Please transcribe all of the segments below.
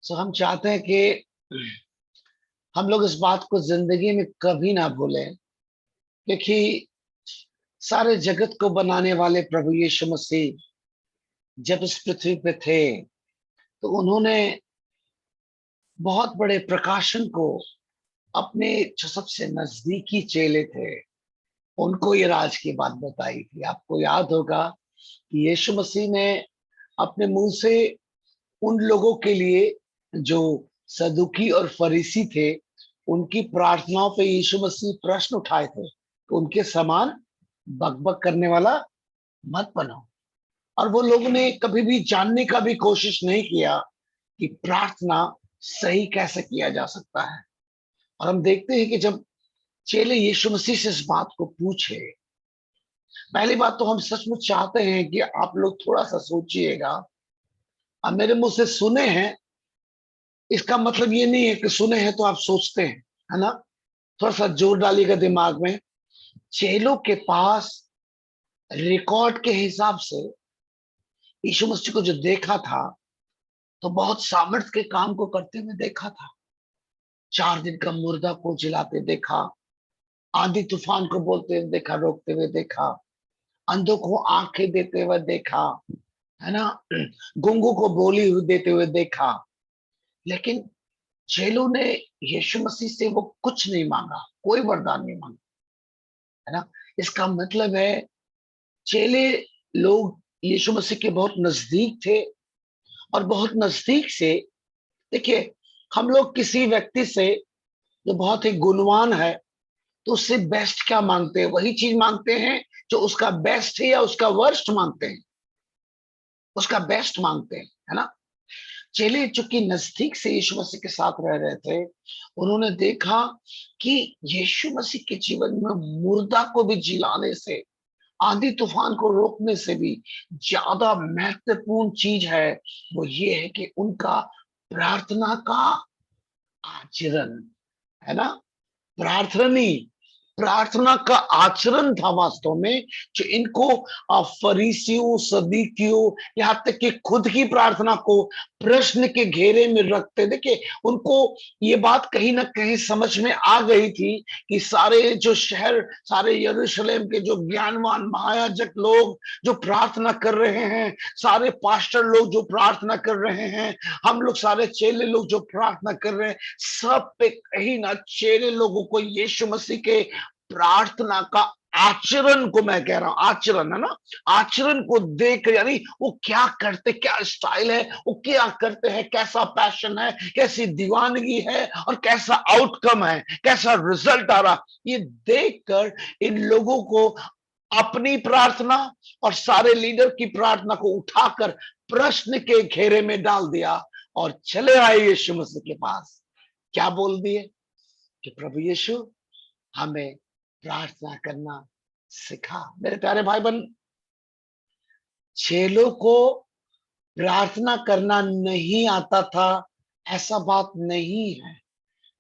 हम चाहते हैं कि हम लोग इस बात को जिंदगी में कभी ना भूलें, क्योंकि सारे जगत को बनाने वाले प्रभु यीशु मसीह जब इस पृथ्वी पे थे तो उन्होंने बहुत बड़े प्रकाशन को अपने जो सबसे नजदीकी चेले थे उनको ये राज की बात बताई थी। आपको याद होगा कि यीशु मसीह ने अपने मुंह से उन लोगों के लिए जो सदुकी और फरीसी थे उनकी प्रार्थनाओं पे यीशु मसीह प्रश्न उठाए थे, तो उनके समान बकबक करने वाला मत बनो। और वो लोगों ने कभी भी जानने का भी कोशिश नहीं किया कि प्रार्थना सही कैसे किया जा सकता है। और हम देखते हैं कि जब चेले यीशु मसीह से इस बात को पूछे, पहली बात तो हम सचमुच चाहते हैं कि आप लोग थोड़ा सा सोचिएगा। अब मेरे मुंह से सुने हैं, इसका मतलब ये नहीं है कि सुने हैं तो आप सोचते हैं, है ना। थोड़ा सा जोर डालिएगा दिमाग में। चेलों के पास रिकॉर्ड के हिसाब से यीशु मसीह को जो देखा था तो बहुत सामर्थ्य के काम को करते हुए देखा था। 4 दिन का मुर्दा को जिलाते देखा, आंधी तूफान को बोलते हुए देखा, रोकते हुए देखा, अंधों को आंखें देते हुए देखा, है ना, गूंगों को बोली हुई देते हुए देखा। लेकिन चेलों ने यीशु मसीह से वो कुछ नहीं मांगा, कोई वरदान नहीं मांगा, है ना। इसका मतलब है चेले लोग यीशु मसीह के बहुत नजदीक थे। और बहुत नजदीक से देखिए, हम लोग किसी व्यक्ति से जो बहुत ही गुणवान है तो उससे बेस्ट क्या मांगते हैं? वही चीज मांगते हैं जो उसका बेस्ट है, या उसका वर्स्ट मांगते हैं? उसका बेस्ट मांगते हैं, है ना। चेले चूंकि नजदीक से यीशु मसीह के साथ रह रहे थे, उन्होंने देखा कि यीशु मसीह के जीवन में मुर्दा को भी जिलाने से, आंधी तूफान को रोकने से भी ज्यादा महत्वपूर्ण चीज है, वो ये है कि उनका प्रार्थना का आचरण, है ना। प्रार्थना नहीं, प्रार्थना का आचरण था वास्तव में जो इनको फरीसियों, सदूकियों, यहाँ तक कि खुद की प्रार्थना को प्रश्न के घेरे में रखते। देखिए, उनको ये बात कहीं ना कहीं समझ में आ गई थी कि सारे जो शहर, सारे यरूशलेम के जो ज्ञानवान महायाजक लोग जो प्रार्थना कर रहे हैं, सारे पास्टर लोग जो प्रार्थना कर रहे हैं, हम लोग सारे चेले लोग जो प्रार्थना कर रहे हैं, सब पे कहीं ना चेले लोगों को यीशु मसीह के प्रार्थना का आचरण को, मैं कह रहा हूं आचरण, है ना, आचरण को देख, यानी वो क्या करते, क्या स्टाइल है, वो क्या करते हैं, कैसा पैशन है, कैसी दीवानगी है, और कैसा आउटकम है, कैसा रिजल्ट आ रहा, ये देखकर इन लोगों को अपनी प्रार्थना और सारे लीडर की प्रार्थना को उठाकर प्रश्न के घेरे में डाल दिया और चले आए यीशु मसीह के पास। क्या बोल दिए कि प्रभु यीशु, हमें प्रार्थना करना सिखा। मेरे प्यारे भाई बहन, चेलों को प्रार्थना करना नहीं आता था ऐसा बात नहीं है।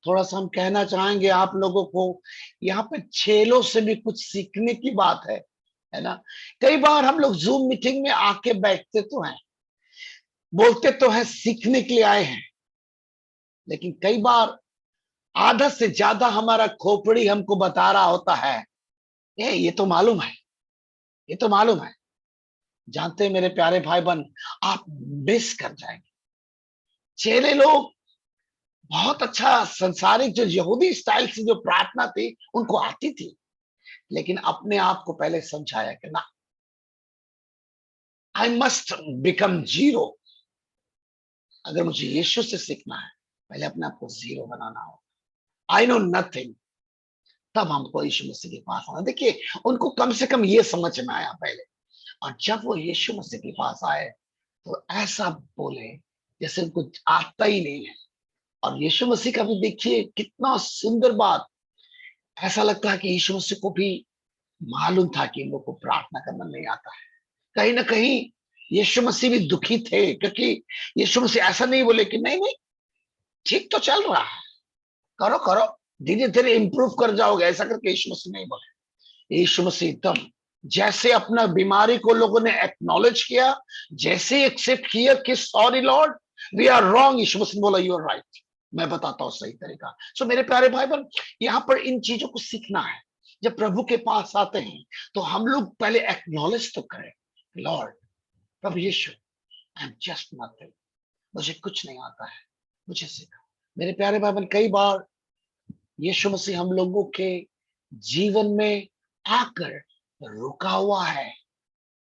थोड़ा सा हम कहना चाहेंगे आप लोगों को, यहाँ पे चेलों से भी कुछ सीखने की बात है ना। कई बार हम लोग जूम मीटिंग में आके बैठते तो हैं, बोलते तो हैं सीखने के लिए आए हैं, लेकिन कई बार आधा से ज्यादा हमारा खोपड़ी हमको बता रहा होता है, ये तो मालूम है, ये तो मालूम है। जानते हैं मेरे प्यारे भाई बहन, आप मिस कर जाएंगे। चेले लोग बहुत अच्छा संसारिक जो यहूदी स्टाइल से जो प्रार्थना थी उनको आती थी, लेकिन अपने आप को पहले समझाया कि ना, आई मस्ट बिकम जीरो। अगर मुझे यीशु से सीखना है, पहले अपने आप को जीरो बनाना होगा। आई नो नथिंग, तब हमको यीशु मसीह के पास आना। देखिए, उनको कम से कम ये समझ में आया पहले, और जब वो यीशु मसीह के पास आए तो ऐसा बोले जैसे उनको आता ही नहीं है। और यीशु मसीह का भी देखिए कितना सुंदर बात, ऐसा लगता है कि यीशु मसीह को भी मालूम था कि इन लोगों को प्रार्थना करना नहीं आता है। कहीं ना कहीं यीशु मसीह भी दुखी थे, क्योंकि यीशु मसीह ऐसा नहीं बोले कि नहीं नहीं, ठीक तो चल रहा है, करो करो, धीरे धीरे इंप्रूव कर जाओगे, ऐसा करके यीशु मसीह नहीं बोले। यीशु मसीह एकदम जैसे अपना बीमारी को लोगों ने एक्नॉलेज किया, जैसे एक्सेप्ट किया कि sorry lord, we are wrong, Yeshu Masih ने बोला यू आर राइट, मैं बताता हूँ सही तरीका। सो मेरे प्यारे भाई बहन, यहाँ पर इन चीजों को सीखना है। जब प्रभु के पास आते हैं तो हम लोग पहले एक्नॉलेज तो करें, लॉर्ड, प्रभु Yeshu, I am just nothing, मुझे कुछ नहीं आता है, मुझे सिखा। मेरे प्यारे भाई बहन, कई बार यीशु मसीह हम लोगों के जीवन में आकर रुका हुआ है।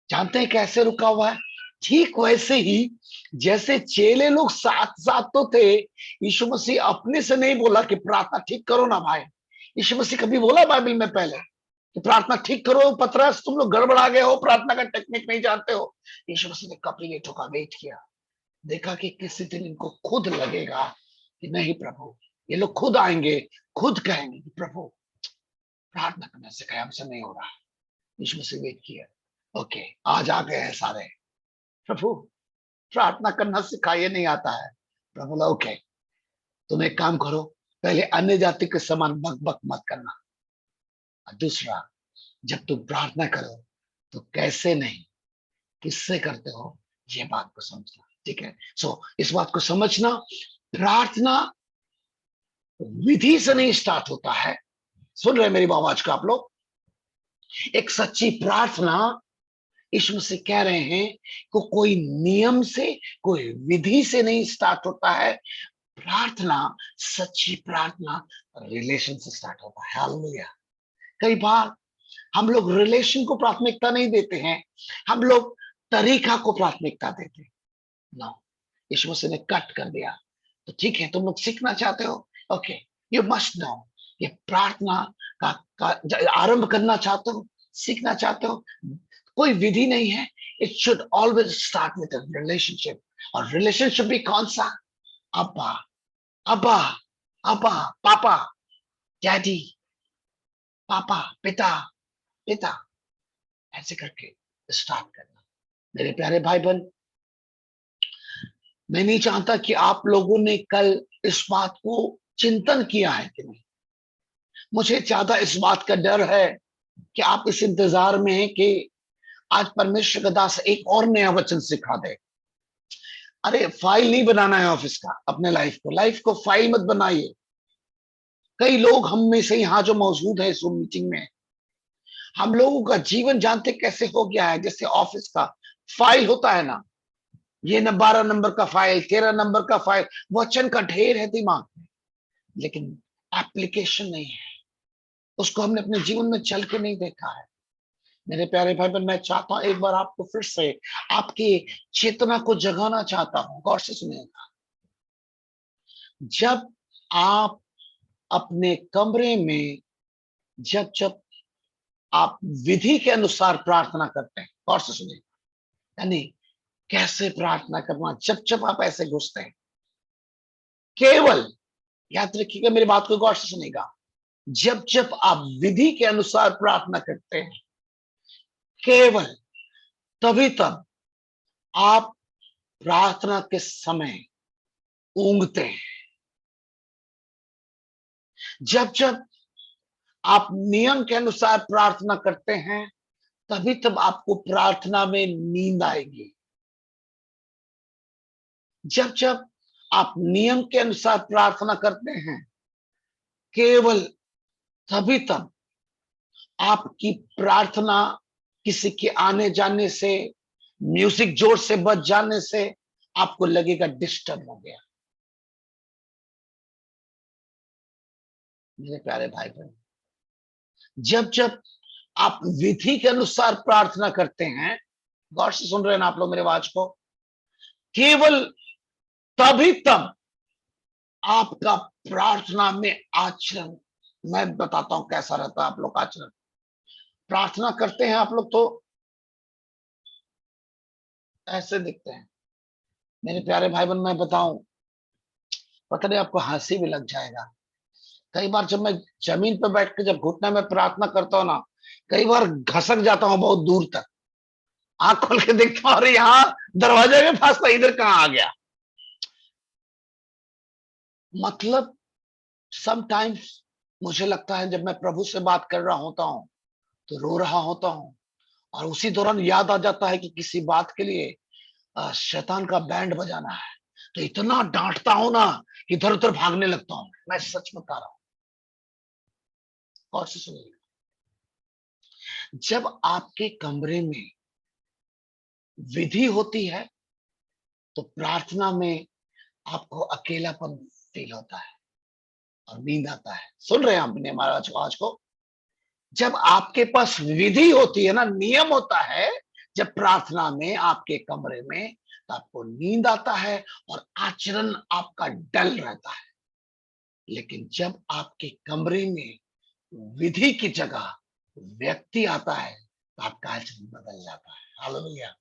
जानते हैं कैसे रुका हुआ है? ठीक वैसे ही जैसे चेले लोग साथ साथ तो थे। यीशु मसीह अपने से नहीं बोला कि प्रार्थना ठीक करो ना भाई। यीशु मसीह कभी बोला बाइबल में पहले कि प्रार्थना ठीक करो पतरस, तुम लोग गड़बड़ा गए हो, प्रार्थना का टेक्निक नहीं जानते हो? यीशु मसीह ने कभी नहीं ठोका, वेट किया, देखा कि किसी दिन इनको खुद लगेगा कि नहीं प्रभु, ये लोग खुद आएंगे, खुद कहेंगे कि प्रभु प्रार्थना करना सिखाया, हमसे नहीं हो रहा। यीशु मसीह वेट किया, ओके आज आ गए हैं सारे, प्रभु प्रार्थना करना सिखाइए, नहीं आता है। प्रभु बोला ओके, तुम एक काम करो, पहले अन्य जाति के समान बक बक मत करना, और दूसरा जब तुम प्रार्थना करो तो कैसे नहीं, किससे करते हो, ये बात को समझना। ठीक है, सो इस बात को समझना, प्रार्थना विधि से नहीं स्टार्ट होता है। सुन रहे मेरी आवाज को आप लोग? एक सच्ची प्रार्थना, यीशु मसीह कह रहे हैं कि कोई नियम से, कोई विधि से नहीं स्टार्ट होता है। प्रार्थना, सच्ची प्रार्थना रिलेशन से स्टार्ट होता है। हालेलुया। कई बार हम लोग रिलेशन को प्राथमिकता नहीं देते हैं, हम लोग तरीका को प्राथमिकता देते हैं। नो, यीशु मसीह ने कट कर दिया। तो ठीक है, तुम लोग सीखना चाहते हो, ओके, यू मस्ट नो, ये प्रार्थना का आरंभ करना चाहते हो, सीखना चाहते हो, कोई विधि नहीं है। It should always start with a relationship. और रिलेशनशिप भी कौन सा? अब्बा, अब्बा, अब्बा, पापा, डैडी, पापा, पिता, पिता, ऐसे करके स्टार्ट करना। मेरे प्यारे भाई बहन, मैं नहीं चाहता कि आप लोगों ने कल इस बात को चिंतन किया है कि नहीं। मुझे ज्यादा इस बात का डर है कि आप इस इंतजार में हैं कि आज परमेश्वर का दास एक और नया वचन सिखा दे। अरे फाइल नहीं बनाना है ऑफिस का, अपने लाइफ को फाइल मत बनाइए। कई लोग हम में से यहाँ जो मौजूद है इस मीटिंग में, हम लोगों का जीवन जानते कैसे हो गया है, जैसे ऑफिस का फाइल होता है ना, ये न 12 नंबर का फाइल, 13 नंबर का फाइल, वचन का ढेर है दिमाग में, लेकिन एप्लीकेशन नहीं है। उसको हमने अपने जीवन में चल के नहीं देखा है। मेरे प्यारे भाई बहन, मैं चाहता हूं एक बार आपको फिर से आपकी चेतना को जगाना चाहता हूं, गौर से सुनिएगा। जब आप अपने कमरे में, जब जब आप विधि के अनुसार प्रार्थना करते हैं, गौर से सुनिएगा, यानी कैसे प्रार्थना करना, जब जब आप ऐसे घुसते हैं, केवल याद रखिएगा, मेरी बात को गौर से सुनिएगा, जब जब आप विधि के अनुसार प्रार्थना करते हैं, केवल तभी तब आप प्रार्थना के समय ऊंघते हैं। जब जब आप नियम के अनुसार प्रार्थना करते हैं, तभी तब आपको प्रार्थना में नींद आएगी। जब जब आप नियम के अनुसार प्रार्थना करते हैं, केवल तभी तब आपकी प्रार्थना किसी के आने जाने से, म्यूजिक जोर से बज जाने से आपको लगेगा डिस्टर्ब हो गया। मेरे प्यारे भाई बहन, जब जब आप विधि के अनुसार प्रार्थना करते हैं, गौर से सुन रहे हैं ना आप लोग मेरे आवाज को, केवल तभी तब आपका प्रार्थना में आचरण, मैं बताता हूं कैसा रहता है आप लोग का आचरण। प्रार्थना करते हैं आप लोग तो ऐसे दिखते हैं। मेरे प्यारे भाई बहन, मैं बताऊं, पता नहीं आपको हंसी भी लग जाएगा। कई बार जब मैं जमीन पर बैठ के जब घुटने में प्रार्थना करता हूं ना, कई बार घसक जाता हूं बहुत दूर तक, आंख खोल के देखता हूं, अरे यहाँ दरवाजे में फंसता, इधर कहाँ आ गया। मतलब समटाइम्स मुझे लगता है जब मैं प्रभु से बात कर रहा होता हूं तो रो रहा होता हूं, और उसी दौरान याद आ जाता है कि किसी बात के लिए शैतान का बैंड बजाना है, तो इतना डांटता हूं ना कि इधर उधर भागने लगता हूं। मैं सच बता रहा हूं, और से सुनिए। जब आपके कमरे में विधि होती है तो प्रार्थना में आपको अकेलापन फील होता है और नींद आता है। सुन रहे हैं आपने हमारा आवाज को? जब आपके पास विधि होती है ना, नियम होता है, जब प्रार्थना में आपके कमरे में, तो आपको नींद आता है और आचरण आपका डल रहता है। लेकिन जब आपके कमरे में विधि की जगह व्यक्ति आता है तो आपका आचरण बदल जाता है। हालेलुया।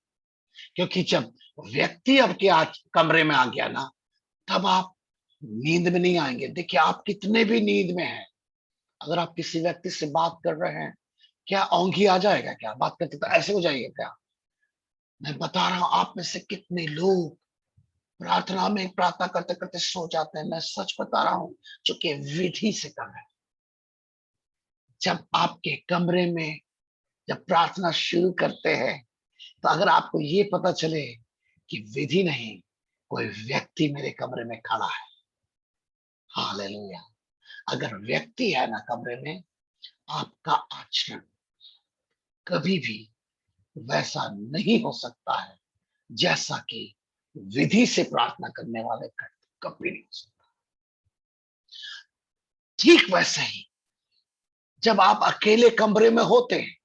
क्योंकि जब व्यक्ति आपके आज कमरे में आ गया ना, तब आप नींद में नहीं आएंगे। देखिए, आप कितने भी नींद में हैं, अगर आप किसी व्यक्ति से बात कर रहे हैं, क्या ओंघी आ जाएगा? क्या बात करते तो ऐसे हो जाएगा क्या? मैं बता रहा हूं, आप में से कितने लोग प्रार्थना में प्रार्थना करते करते सो जाते हैं। मैं सच बता रहा हूं, चूंकि विधि से कर रहे हैं। जब आपके कमरे में जब प्रार्थना शुरू करते हैं, तो अगर आपको ये पता चले कि विधि नहीं, कोई व्यक्ति मेरे कमरे में खड़ा है। हालेलुया। अगर व्यक्ति है ना कमरे में, आपका आचरण कभी भी वैसा नहीं हो सकता है जैसा कि विधि से प्रार्थना करने वाले करते, कभी नहीं हो सकता। ठीक वैसे ही जब आप अकेले कमरे में होते हैं,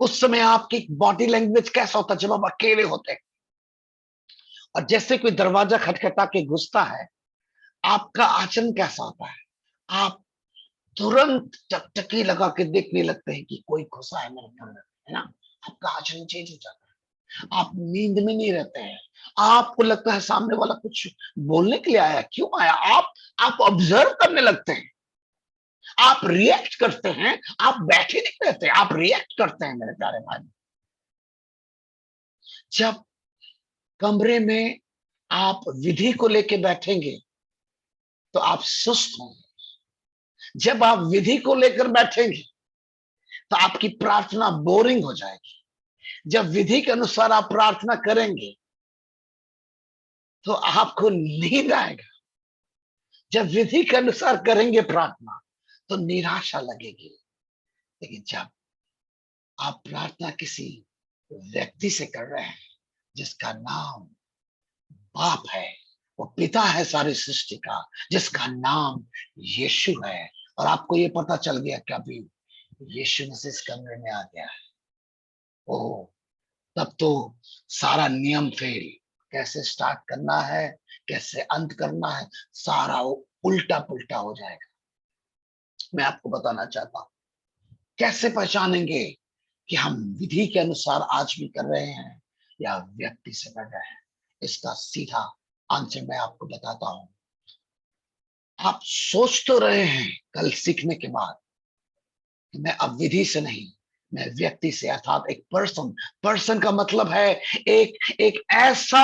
उस समय आपकी बॉडी लैंग्वेज कैसा होता है? जब आप अकेले होते हैं और जैसे कोई दरवाजा खटखटा के घुसता है, आपका आचरण कैसा होता है? आप तुरंत टकटकी लगा के देखने लगते हैं कि कोई घुसा है मेरे कमरे में, है ना? आपका आचरण चेंज हो जाता है। आप नींद में नहीं रहते हैं। आपको लगता है सामने वाला कुछ बोलने के लिए आया, क्यों आया? आप ऑब्जर्व करने लगते हैं, आप रिएक्ट करते हैं। आप बैठे नहीं रहते, आप रिएक्ट करते हैं मेरे प्यारे भाई। जब कमरे में आप विधि को लेके बैठेंगे तो आप सुस्त होंगे। जब आप विधि को लेकर बैठेंगे तो आपकी प्रार्थना बोरिंग हो जाएगी। जब विधि के अनुसार आप प्रार्थना करेंगे तो आपको नींद आएगा। जब विधि के अनुसार करेंगे प्रार्थना तो निराशा लगेगी। लेकिन जब आप प्रार्थना किसी व्यक्ति से कर रहे हैं जिसका नाम बाप है, वो पिता है सारी सृष्टि का, जिसका नाम यीशु है, और आपको ये पता चल गया कि अभी यीशु मसीह इस कमरे में आ गया है, ओ, तब तो सारा नियम फेल, कैसे स्टार्ट करना है, कैसे अंत करना है, सारा उल्टा पुल्टा हो जाएगा। मैं आपको बताना चाहता हूं, कैसे पहचानेंगे कि हम विधि के अनुसार आज भी कर रहे हैं या व्यक्ति से कर रहे हैं? इसका सीधा आंसर मैं आपको बताता हूं। आप सोच तो रहे हैं कल सीखने के बाद कि मैं अब विधि से नहीं, मैं व्यक्ति से, अर्थात एक पर्सन। पर्सन का मतलब है एक एक ऐसा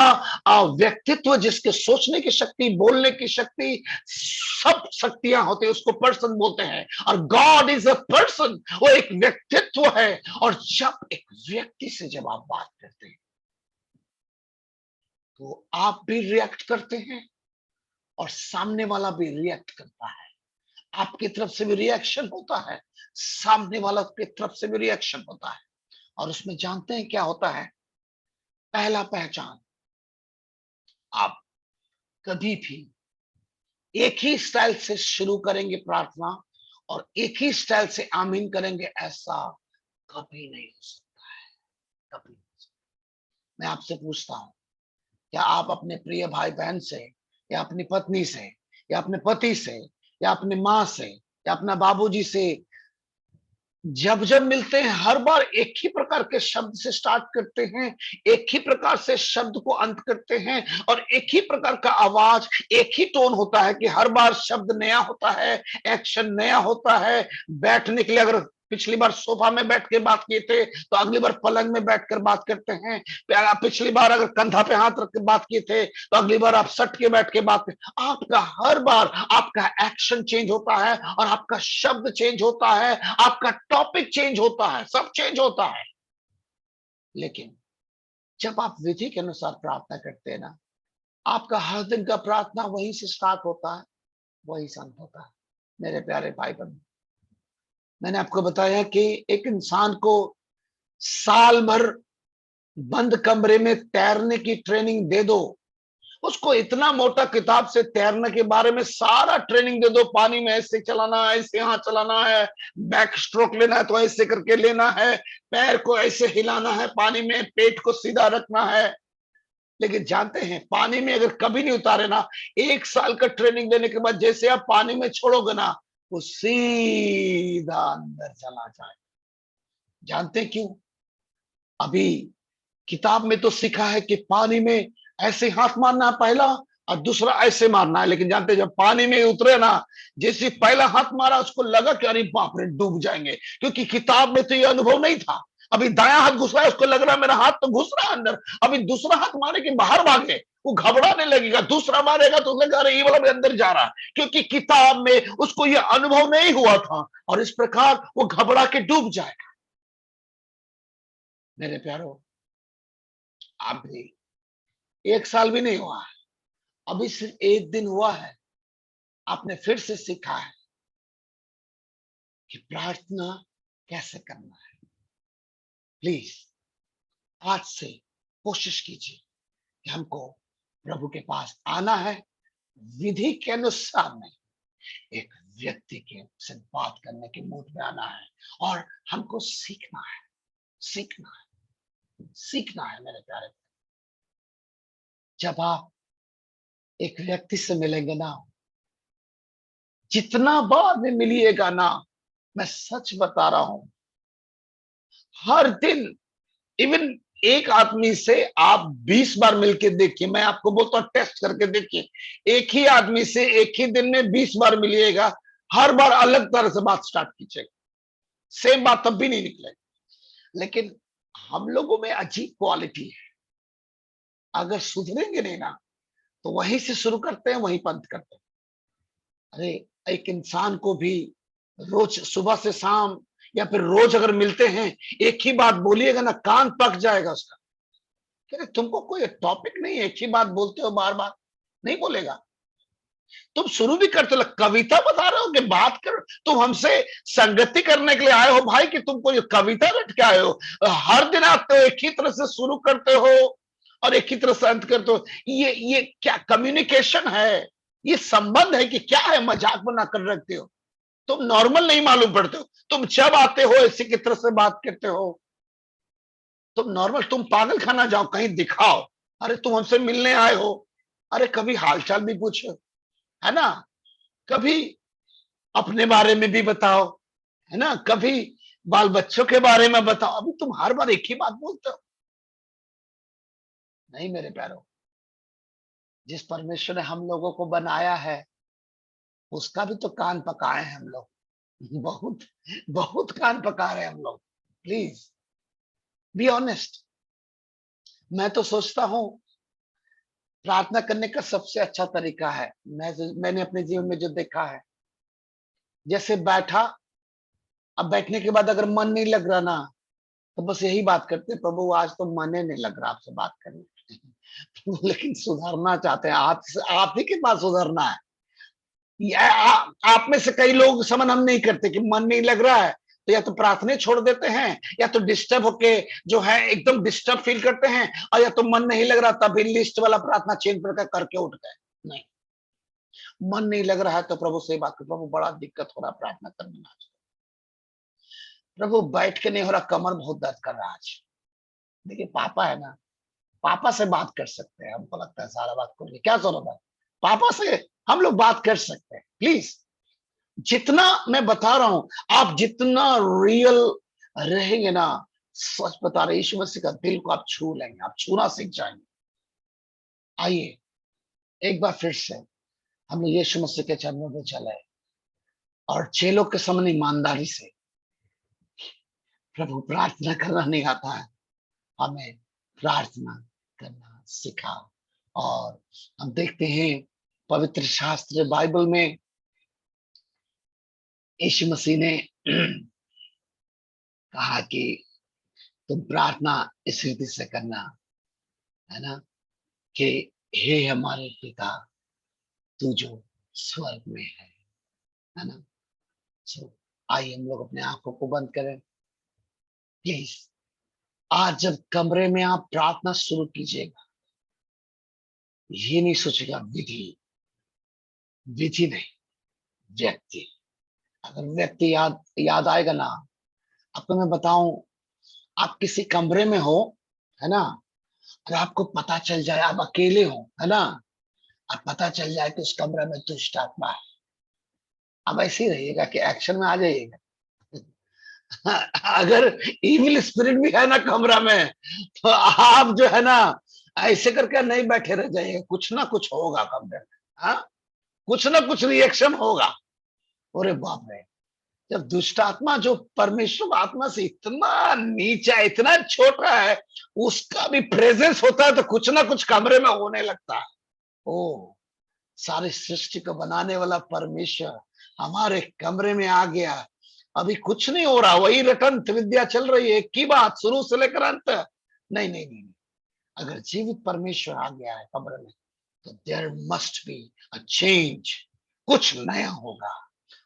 व्यक्तित्व जिसके सोचने की शक्ति, बोलने की शक्ति, सब शक्तियां होती है, उसको पर्सन बोलते हैं। और गॉड इज अ पर्सन, वो एक व्यक्तित्व है। और जब एक व्यक्ति से जब आप बात करते हैं तो आप भी रिएक्ट करते हैं और सामने वाला भी रिएक्ट करता है। आपकी तरफ से भी रिएक्शन होता है, सामने वाला की तरफ से भी रिएक्शन होता है। और उसमें जानते हैं क्या होता है? पहला पहचान, आप कभी भी एक ही स्टाइल से शुरू करेंगे प्रार्थना और एक ही स्टाइल से आमीन करेंगे, ऐसा कभी नहीं हो सकता है, कभी नहीं हो सकता। मैं आपसे पूछता हूं, क्या आप अपने प्रिय भाई बहन से, या अपनी पत्नी से, या अपने पति से, या अपनी माँ से, या अपना बाबूजी से जब जब मिलते हैं हर बार एक ही प्रकार के शब्द से स्टार्ट करते हैं, एक ही प्रकार से शब्द को अंत करते हैं, और एक ही प्रकार का आवाज, एक ही टोन होता है कि हर बार शब्द नया होता है, एक्शन नया होता है? बैठने के लिए अगर पिछली बार सोफा में बैठ के बात किए थे तो अगली बार पलंग में बैठकर बात करते हैं। पिछली बार अगर कंधा पे हाथ रख के बात किए थे तो अगली बार आप सट के बैठ के बात करते। आपका हर बार आपका एक्शन चेंज होता है और आपका शब्द चेंज होता है, आपका टॉपिक चेंज होता है, सब चेंज होता है। लेकिन जब आप विधि के अनुसार प्रार्थना करते हैं ना, आपका हर दिन का प्रार्थना वहीं से स्टार्ट होता है, वहीं शांत होता है। मेरे प्यारे भाई बहन, मैंने आपको बताया कि एक इंसान को साल भर बंद कमरे में तैरने की ट्रेनिंग दे दो, उसको इतना मोटा किताब से तैरने के बारे में सारा ट्रेनिंग दे दो, पानी में ऐसे चलाना है, ऐसे हाथ चलाना है, बैक स्ट्रोक लेना है तो ऐसे करके लेना है, पैर को ऐसे हिलाना है पानी में, पेट को सीधा रखना है। लेकिन जानते हैं, पानी में अगर कभी नहीं उतारे ना, 1 साल का ट्रेनिंग देने के बाद जैसे आप पानी में छोड़ोगे ना, वो सीधा अंदर चला जाए। जानते क्यों? अभी किताब में तो सिखा है कि पानी में ऐसे हाथ मारना है पहला, और दूसरा ऐसे मारना है। लेकिन जानते, जब पानी में उतरे ना, जैसे पहला हाथ मारा उसको लगा कि अरे बाप रे डूब जाएंगे, क्योंकि किताब में तो ये अनुभव नहीं था। अभी दायां हाथ घुस रहा है, उसको लग रहा है मेरा हाथ तो घुस रहा है अंदर, अभी दूसरा हाथ मारे कि बाहर भागे, वो घबराने लगेगा, दूसरा मारेगा तो लगेगा अरे ये वाला भी अंदर जा रहा है, क्योंकि किताब में उसको ये अनुभव नहीं हुआ था, और इस प्रकार वो घबरा के डूब जाएगा। मेरे प्यारो, आप भी 1 साल भी नहीं हुआ है, अभी सिर्फ 1 दिन हुआ है, आपने फिर से सीखा है कि प्रार्थना कैसे करना है। प्लीज आज से कोशिश कीजिए कि हमको प्रभु के पास आना है, विधि के अनुसार नहीं, एक व्यक्ति के से बात करने के मूड में आना है, और हमको सीखना है, सीखना है, सीखना है। मेरे प्यारे, जब आप एक व्यक्ति से मिलेंगे ना, जितना बाद में मिलिएगा ना, मैं सच बता रहा हूं, हर दिन, इवन एक आदमी से आप 20 बार मिलके देखिए, मैं आपको बोलता हूं टेस्ट करके देखिए, एक ही आदमी से एक ही दिन में 20 बार मिलिएगा, हर बार अलग तरह से बात स्टार्ट कीजिएगा, सेम बात तब भी नहीं निकलेगी। लेकिन हम लोगों में अजीब क्वालिटी है, अगर सुधरेंगे नहीं ना, तो वहीं से शुरू करते हैं, वहीं बंद करते हैं। अरे, एक इंसान को भी रोज सुबह से शाम, या फिर रोज अगर मिलते हैं, एक ही बात बोलिएगा ना, कान पक जाएगा उसका। कह रहे तुमको कोई टॉपिक नहीं है, एक ही बात बोलते हो बार बार, नहीं बोलेगा। तुम शुरू भी करते हो, कविता बता रहे हो कि बात कर, तुम हमसे संगति करने के लिए आए हो भाई, कि तुम कोई कविता रट के आए हो? हर दिन आते हो, एक ही तरह से शुरू करते हो और एक ही तरह से अंत करते हो। ये क्या कम्युनिकेशन है? ये संबंध है कि क्या है? मजाक बना कर रखते हो, तुम नॉर्मल नहीं मालूम पड़ते हो। तुम जब आते हो इसी की तरह से बात करते हो, तुम नॉर्मल, तुम पागल खाना जाओ, कहीं दिखाओ, अरे तुम हमसे मिलने आए हो, अरे कभी हालचाल भी पूछो, है ना? कभी अपने बारे में भी बताओ, है ना? कभी बाल बच्चों के बारे में बताओ। अभी तुम हर बार एक ही बात बोलते हो। नहीं मेरे प्यारो, जिस परमेश्वर ने हम लोगों को बनाया है, उसका भी तो कान पकाए हैं हम लोग। बहुत बहुत कान पका रहे हैं हम लोग। Please be honest. मैं तो सोचता हूँ प्रार्थना करने का सबसे अच्छा तरीका है, मैंने अपने जीवन में जो देखा है, जैसे बैठा, अब बैठने के बाद अगर मन नहीं लग रहा ना, तो बस यही बात करते हैं, प्रभु आज तो मन ही नहीं लग रहा आपसे बात करने। लेकिन सुधारना चाहते हैं, आप ही के पास सुधरना है। आप में से कई लोग समन हम नहीं करते कि मन नहीं लग रहा है, तो या तो प्रार्थना छोड़ देते हैं, या तो डिस्टर्ब होके जो है एकदम डिस्टर्ब फील करते हैं, और या तो मन नहीं लग रहा तभी लिस्ट वाला प्रार्थना चेंज करके उठ गए। नहीं, मन नहीं लग रहा है तो प्रभु से बात कर, प्रभु बड़ा दिक्कत हो रहा है प्रार्थना करने में आज, प्रभु बैठ के नहीं हो रहा, कमर बहुत दर्द कर रहा है आज। देखिए पापा है ना, पापा से बात कर सकते हैं, हमको लगता है सारा बात करके क्या जरूरत है, पापा से हम लोग बात कर सकते हैं। प्लीज, जितना मैं बता रहा हूं, आप जितना रियल रहेंगे ना, सच बता रहे, यीशु मसीह का दिल को आप छू लेंगे, आप छूना सीख जाएंगे। आइए एक बार फिर से हम लोग यीशु मसीह के चरणों पे चले, और चेलों के सामने ईमानदारी से, प्रभु प्रार्थना करना नहीं आता है, हमें प्रार्थना करना सिखा। और हम देखते हैं पवित्र शास्त्र बाइबल में यीशु मसीह ने कहा कि तुम प्रार्थना इस रीति से करना, है ना, कि हे हमारे पिता, तू जो स्वर्ग में है ना? सो आइए हम लोग अपने आंखों को बंद करें प्लीज। आज जब कमरे में आप प्रार्थना शुरू कीजिएगा, ये नहीं सोचेगा विधि, विधि नहीं, व्यक्ति। अगर व्यक्ति याद याद आएगा ना, आपको मैं बताऊं, आप किसी कमरे में हो, है ना, और आपको पता चल जाए आप अकेले हो, है ना, अब पता चल जाए कि उस कमरे में दुष्ट आत्मा है, अब ऐसे ही रहिएगा कि एक्शन में आ जाइएगा। अगर इविल स्पिरिट भी है ना कमरा में, तो आप जो है ना, ऐसे करके नहीं बैठे रह जाइए, कुछ ना कुछ होगा कमरे में। हाँ, कुछ ना कुछ रिएक्शन होगा। अरे बाप रे, जब दुष्ट आत्मा जो परमेश्वर आत्मा से इतना नीचा, इतना छोटा है, उसका भी प्रेजेंस होता है, तो कुछ ना कुछ कमरे में होने लगता है। ओ, सारी सृष्टि को बनाने वाला परमेश्वर हमारे कमरे में आ गया। अभी कुछ नहीं हो रहा, वही रटंत विद्या चल रही है, एक ही बात शुरू से लेकर अंत। नहीं नहीं नहीं, अगर जीवित परमेश्वर आ गया है कमरे में, तो there must be a change. कुछ नया होगा,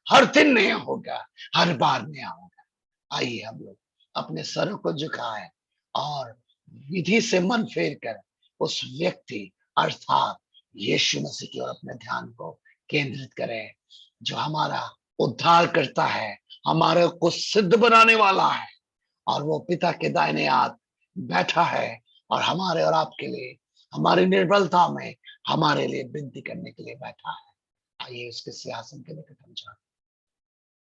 हर दिन नया होगा, हर बार नया होगा। आइए हम लोग अपने सरों को झुकाएं और विधि से मन फेर कर उस व्यक्ति अर्थात यीशु मसीह की ओर अपने ध्यान को केंद्रित करें, जो हमारा उद्धार करता है, हमारे को सिद्ध बनाने वाला है, और वो पिता के दाहिने हाथ बैठा है, और हमारे और आपके लिए, हमारी निर्बलता में हमारे लिए विनती करने के लिए बैठा है। आइए उसके सिंहासन के निकट हम जाएं।